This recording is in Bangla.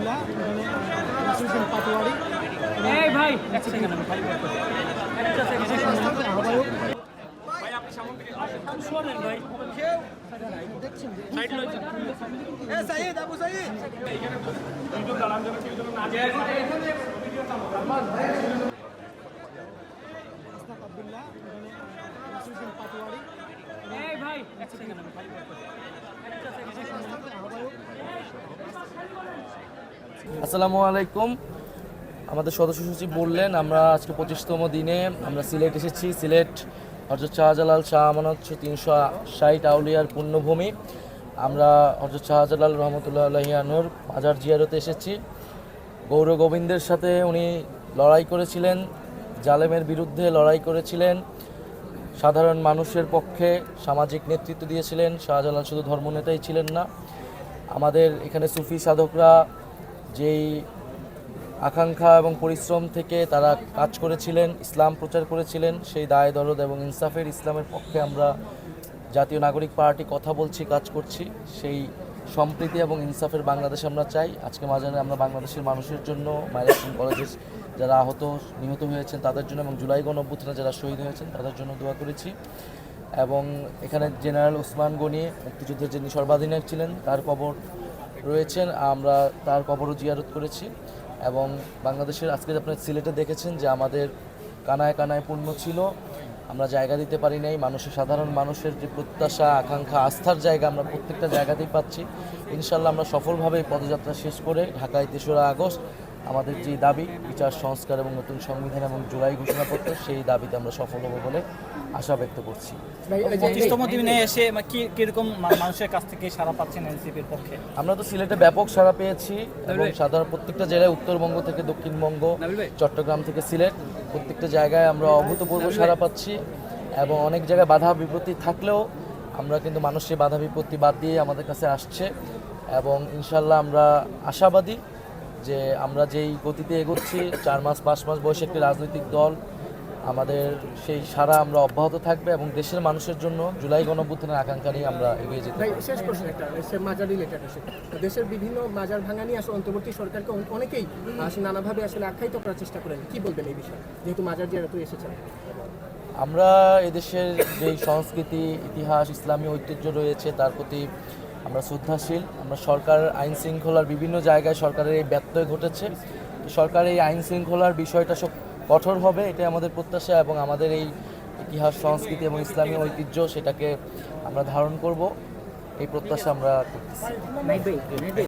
আব্দুল্লাহ এখানে নাসিরুদ্দিন পাটোয়ারি এই ভাই এক সেকেন্ড আমি খালি করতে আহ্বায়ক ভাই আপনি সামনে থেকে শুনেন ভাই দেখছেন যে সাইড লই এ সাইদ আবু সাইদ কিন্তু দাঁড়ান যেন কেউ যেন না যায় আসনাদ আব্দুল্লাহ এখানে নাসিরুদ্দিন পাটোয়ারি এই ভাই এক সেকেন্ড আমি খালি করতে আহ্বায়ক আসসালামু আলাইকুম। আমাদের সদস্য সচিব বললেন আমরা আজকে 25তম দিনে আমরা সিলেট এসেছি। সিলেট হযরত শাহজালাল শাহ আমানত 360 আউলিয়ার পুণ্যভূমি। আমরা হযরত শাহজালাল রহমতুল্লাহ আলাইহি আনহুর মাজার জিয়ারতে এসেছি। গৌর গোবিন্দের সাথে উনি লড়াই করেছিলেন, জালেমের বিরুদ্ধে লড়াই করেছিলেন, সাধারণ মানুষের পক্ষে সামাজিক নেতৃত্ব দিয়েছিলেন। শাহজালাল শুধু ধর্মনেতাই ছিলেন না, আমাদের এখানে সুফি সাধকরা যেই আকাঙ্ক্ষা এবং পরিশ্রম থেকে তারা কাজ করেছিলেন, ইসলাম প্রচার করেছিলেন, সেই দায় দরদ এবং ইনসাফের ইসলামের পক্ষে আমরা জাতীয় নাগরিক পার্টি কথা বলছি, কাজ করছি। সেই সম্প্রীতি এবং ইনসাফের বাংলাদেশ আমরা চাই। আজকে মাজারে আমরা বাংলাদেশের মানুষের জন্য, মাইলস্টোন কলেজের যারা আহত নিহত হয়েছেন তাদের জন্য এবং জুলাই গণঅভ্যুত্থানে যারা শহীদ হয়েছেন তাদের জন্য দোয়া করেছি। এবং এখানে জেনারেল ওসমান গনি মুক্তিযুদ্ধের যিনি সর্বাধিনায়ক ছিলেন তার কবর রয়েছেন, আমরা তার কবরও জিয়ারত করেছি। এবং বাংলাদেশের আজকে আপনার সিলেটে দেখেছেন যে আমাদের কানায় কানায় পূর্ণ ছিল, আমরা জায়গা দিতে পারি নাই। মানুষের, সাধারণ মানুষের যে প্রত্যাশা, আকাঙ্ক্ষা, আস্থার জায়গা আমরা প্রত্যেকটা জায়গাতেই পাচ্ছি। ইনশাল্লাহ আমরা সফলভাবে এই পদযাত্রা শেষ করে ঢাকায় 3রা আগস্ট আমাদের যে দাবি বিচার সংস্কার এবং নতুন সংবিধান এবং জুলাই ঘোষণাপত্র, সেই দাবিতে আমরা সফল হব বলে আশা ব্যক্ত করছি। 25তম দিনে এসে কিরকম মানুষের কাছ থেকে সাড়া পাচ্ছেন এনসিপির পক্ষে? আমরা তো সিলেটে ব্যাপক সাড়া পেয়েছি এবং সাধারণ প্রত্যেকটা জেলায়, উত্তরবঙ্গ থেকে দক্ষিণবঙ্গ, চট্টগ্রাম থেকে সিলেট, প্রত্যেকটা জায়গায় আমরা অভূতপূর্ব সাড়া পাচ্ছি। এবং অনেক জায়গায় বাধা বিপত্তি থাকলেও আমরা কিন্তু মানুষের বাধা বিপত্তি বাদ দিয়ে আমাদের কাছে আসছে। এবং ইনশাল্লাহ আমরা আশাবাদী যে আমরা যেই গতিতে এগোচ্ছি, 4 মাস 5 মাস বয়সে একটি রাজনৈতিক দল, আমাদের সেই সারা আমরা অব্যাহত থাকবে এবং দেশের মানুষের জন্য জুলাই গণঅভ্যুত্থানের আকাঙ্ক্ষা নিয়ে আমরা এগিয়ে যেতে পারি। শেষ প্রশ্ন একটা মাজার রিলেটেড আসে, দেশের বিভিন্ন মাজার ভাঙা নিয়ে আসলে অন্তর্বর্তী সরকারকে অনেকেই নানাভাবে আসলে আখ্যায়িত করার চেষ্টা করেন, কি বলবেন এই বিষয়ে, যেহেতু মাজার জিয়ারত এসেছেন? আমরা এদেশের যেই সংস্কৃতি, ইতিহাস, ইসলামী ঐতিহ্য রয়েছে তার প্রতি আমরা শ্রদ্ধাশীল। আমরা সরকার আইন শৃঙ্খলার বিভিন্ন জায়গায় সরকারের এই ব্যত্যয় ঘটেছে, সরকার এই আইন শৃঙ্খলার বিষয়টা সব কঠোর হবে, এটাই আমাদের প্রত্যাশা। এবং আমাদের এই ইতিহাস, সংস্কৃতি এবং ইসলামী ঐতিহ্য সেটাকে আমরা ধারণ করব, এই প্রত্যাশা আমরা করতেছি।